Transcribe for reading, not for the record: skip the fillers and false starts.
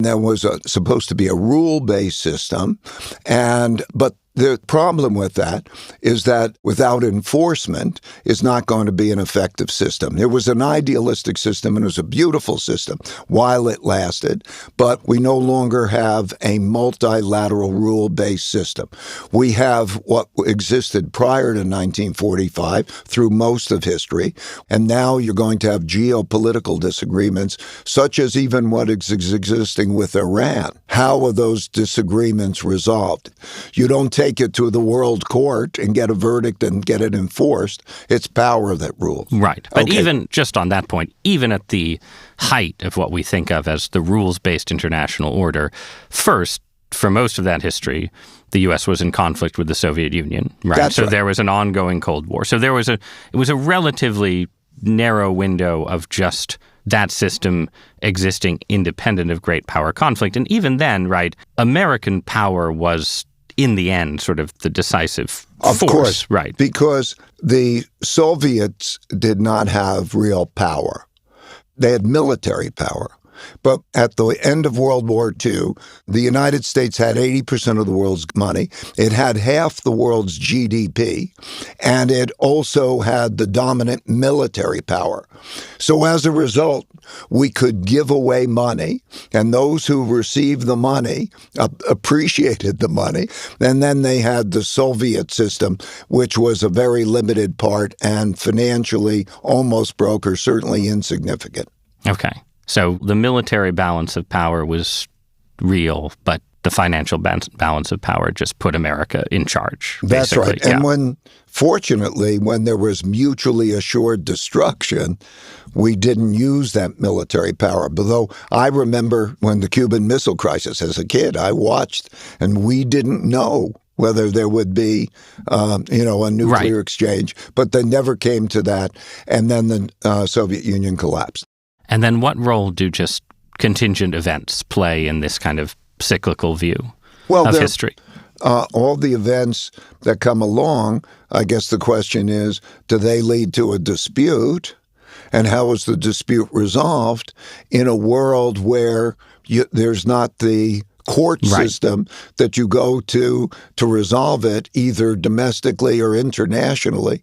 There was supposed to be a rule-based system, but the problem with that is that without enforcement, it's not going to be an effective system. It was an idealistic system, and it was a beautiful system while it lasted, but we no longer have a multilateral rule-based system. We have what existed prior to 1945 through most of history, and now you're going to have geopolitical disagreements, such as even what is existing with Iran. How are those disagreements resolved? You don't take it to the world court and get a verdict and get it enforced. It's power that rules. Right. But even just on that point, even at the height of what we think of as the rules-based international order, first, for most of that history, the U.S. was in conflict with the Soviet Union, right? That's right. There was an ongoing Cold War. So it was a relatively narrow window of just that system existing independent of great power conflict. And even then, right, American power was in the end, sort of the decisive force. Of course, right. Because the Soviets did not have real power. They had military power. But at the end of World War II, the United States had 80% of the world's money. It had half the world's GDP, and it also had the dominant military power. So as a result, we could give away money, and those who received the money appreciated the money. And then they had the Soviet system, which was a very limited part and financially almost broke or certainly insignificant. Okay. So the military balance of power was real, but the financial balance of power just put America in charge. That's basically. right. And fortunately, when there was mutually assured destruction, we didn't use that military power. Although I remember when the Cuban Missile Crisis, as a kid, I watched, and we didn't know whether there would be, a nuclear exchange, but they never came to that. And then the Soviet Union collapsed. And then what role do just contingent events play in this kind of cyclical view of history? All the events that come along, I guess the question is, do they lead to a dispute? And how is the dispute resolved in a world where there's not the court system that you go to resolve it, either domestically or internationally?